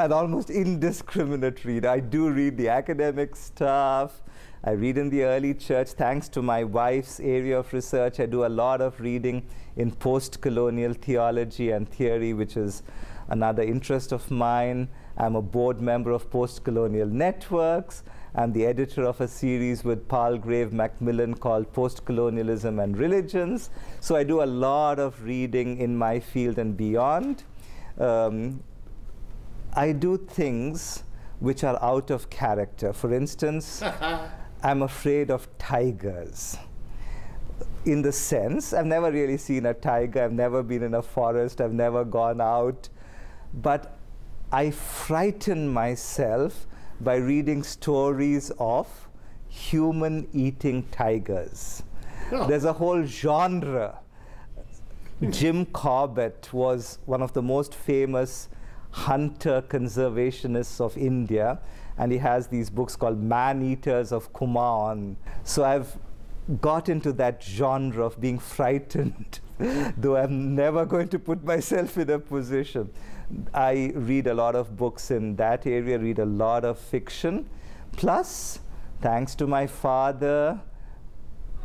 an almost indiscriminate reader. I do read the academic stuff. I read in the early church. Thanks to my wife's area of research, I do a lot of reading in post-colonial theology and theory, which is another interest of mine. I'm a board member of Post-Colonial Networks. I'm the editor of a series with Palgrave Macmillan called Post-Colonialism and Religions. So I do a lot of reading in my field and beyond. I do things which are out of character. For instance, I'm afraid of tigers. In the sense, I've never really seen a tiger, I've never been in a forest, I've never gone out, but I frighten myself by reading stories of human-eating tigers. Oh. There's a whole genre. Jim Corbett was one of the most famous hunter conservationists of India, and he has these books called Man-Eaters of Kumaon. So I've got into that genre of being frightened, though I'm never going to put myself in a position. I read a lot of books in that area, read a lot of fiction. Plus, thanks to my father,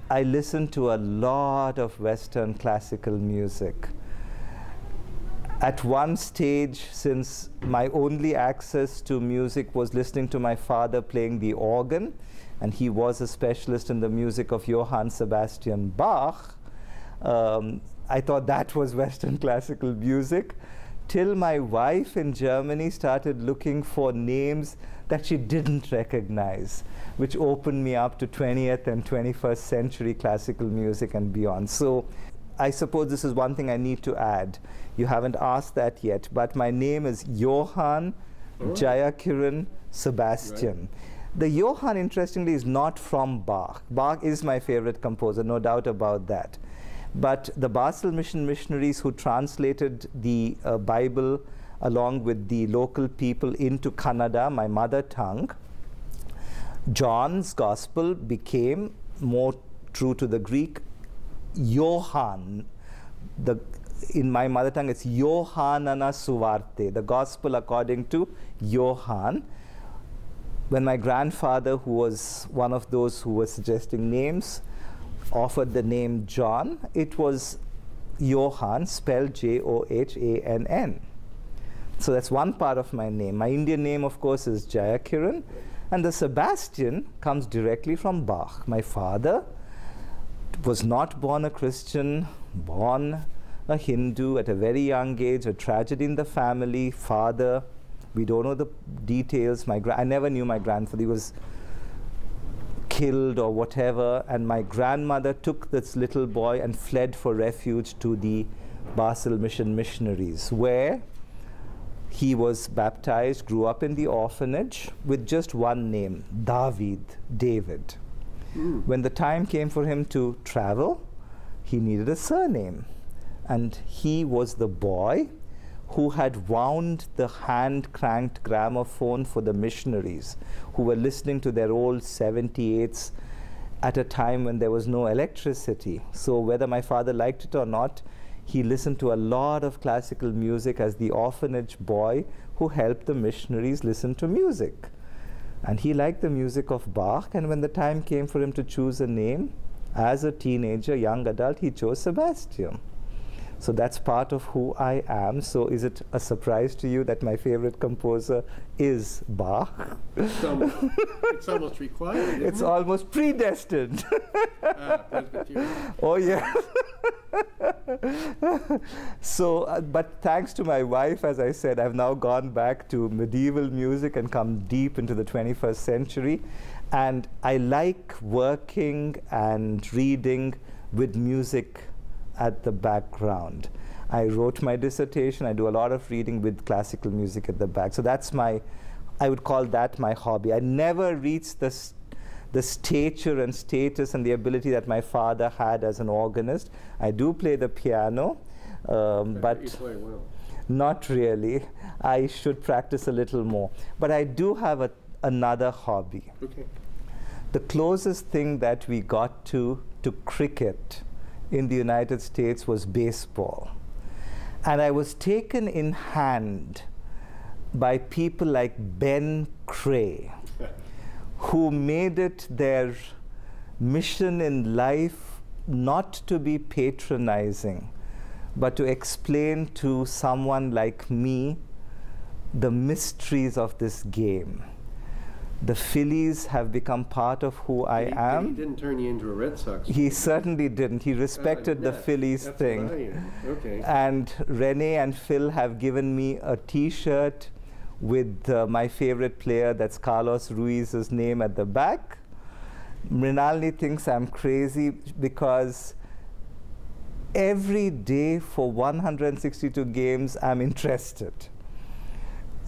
I listen to a lot of Western classical music. At one stage, since my only access to music was listening to my father playing the organ, and he was a specialist in the music of Johann Sebastian Bach, I thought that was Western classical music, till my wife in Germany started looking for names that she didn't recognize, which opened me up to 20th and 21st century classical music and beyond. So I suppose this is one thing I need to add. You haven't asked that yet, but my name is Johann Jayakiran Sebastian. Right. The Johann, interestingly, is not from Bach. Bach is my favorite composer, no doubt about that. But the Basel Mission missionaries who translated the Bible along with the local people into Kannada, my mother tongue, John's Gospel became more true to the Greek. Johann, in my mother tongue, it's Johannana Suvarte, the Gospel according to Johann. When my grandfather, who was one of those who was suggesting names, offered the name John, it was Johann, spelled Johhann. So that's one part of my name. My Indian name, of course, is Jayakiran, and the Sebastian comes directly from Bach. My father was not born a Christian, born a Hindu at a very young age, a tragedy in the family, father, we don't know the details. I never knew my grandfather. He was killed or whatever, and my grandmother took this little boy and fled for refuge to the Basel Mission missionaries, where he was baptized, grew up in the orphanage with just one name, David. When the time came for him to travel, he needed a surname, and he was the boy who had wound the hand-cranked gramophone for the missionaries who were listening to their old 78s at a time when there was no electricity. So whether my father liked it or not, he listened to a lot of classical music as the orphanage boy who helped the missionaries listen to music. And he liked the music of Bach, and when the time came for him to choose a name, as a teenager, young adult, he chose Sebastian. So that's part of who I am. So is it a surprise to you that my favorite composer is Bach? It's almost required. It's almost predestined. Oh, yeah. So, but thanks to my wife, as I said, I've now gone back to medieval music and come deep into the 21st century. And I like working and reading with music at the background. I wrote my dissertation. I do a lot of reading with classical music at the back. So that's I would call that my hobby. I never reached the stature and status and the ability that my father had as an organist. I do play the piano, but you play well. Not really. I should practice a little more. But I do have another hobby. Okay. The closest thing that we got to cricket in the United States was baseball. And I was taken in hand by people like Ben Cray, who made it their mission in life not to be patronizing, but to explain to someone like me the mysteries of this game. The Phillies have become part of who I am. He didn't turn you into a Red Sox. He certainly didn't. He respected the Phillies that's thing. what I am. Okay. And Renee and Phil have given me a T-shirt with my favorite player, that's Carlos Ruiz's name at the back. Mrinalini thinks I'm crazy because every day for 162 games I'm interested.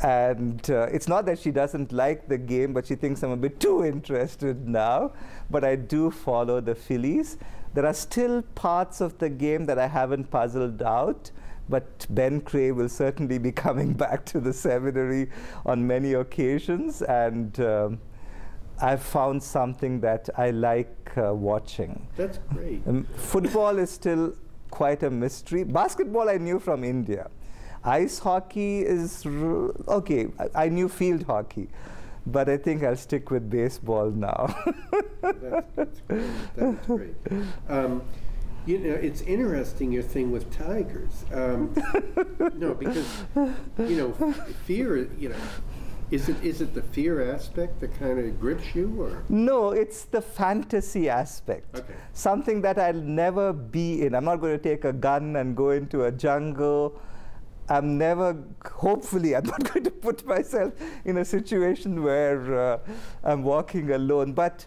And it's not that she doesn't like the game, but she thinks I'm a bit too interested now. But I do follow the Phillies. There are still parts of the game that I haven't puzzled out, but Ben Cray will certainly be coming back to the seminary on many occasions. And I've found something that I like watching. That's great. Football is still quite a mystery. Basketball I knew from India. Ice hockey is, okay, I knew field hockey, but I think I'll stick with baseball now. That's great. That's great. You know, it's interesting, your thing with tigers. No, because, you know, fear, you know, is it the fear aspect that kind of grips you, or? No, it's the fantasy aspect. Okay. Something that I'll never be in. I'm not going to take a gun and go into a jungle. Hopefully, I'm not going to put myself in a situation where I'm walking alone. But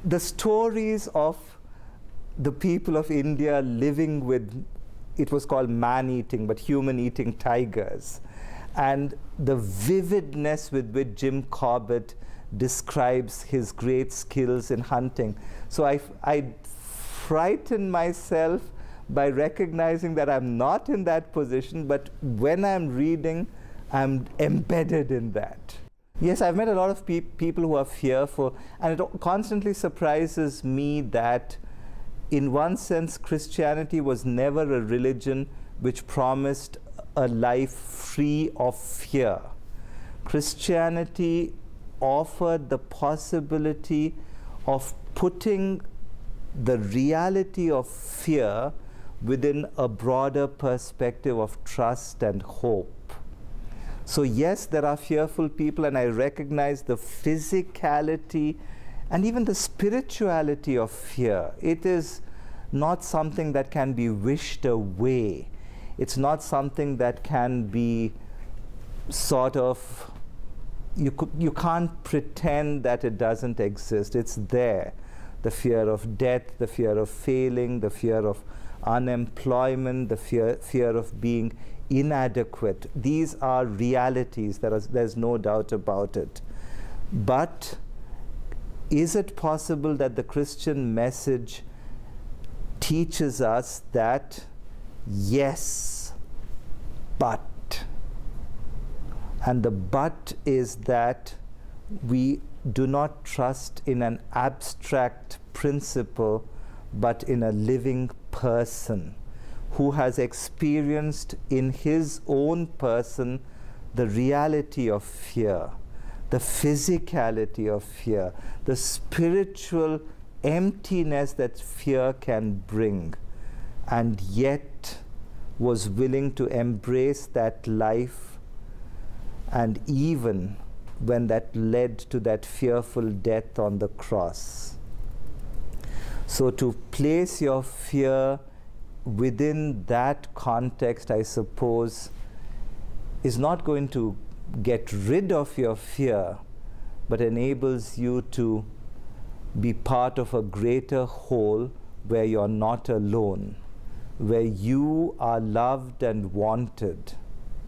the stories of the people of India living with, it was called man-eating, but human-eating tigers, and the vividness with which Jim Corbett describes his great skills in hunting. So I frighten myself by recognizing that I'm not in that position, but when I'm reading, I'm embedded in that. Yes, I've met a lot of people who are fearful, and it constantly surprises me that in one sense, Christianity was never a religion which promised a life free of fear. Christianity offered the possibility of putting the reality of fear within a broader perspective of trust and hope. So yes, there are fearful people, and I recognize the physicality and even the spirituality of fear. It is not something that can be wished away. It's not something that can be sort of, you can't pretend that it doesn't exist. It's there. The fear of death, the fear of failing, the fear of unemployment, the fear of being inadequate. These are realities. There's no doubt about it. But is it possible that the Christian message teaches us that yes, but, and the but is that we do not trust in an abstract principle, but in a living person who has experienced in his own person the reality of fear, the physicality of fear, the spiritual emptiness that fear can bring, and yet was willing to embrace that life, and even when that led to that fearful death on the cross. So to place your fear within that context, I suppose, is not going to get rid of your fear, but enables you to be part of a greater whole where you're not alone, where you are loved and wanted,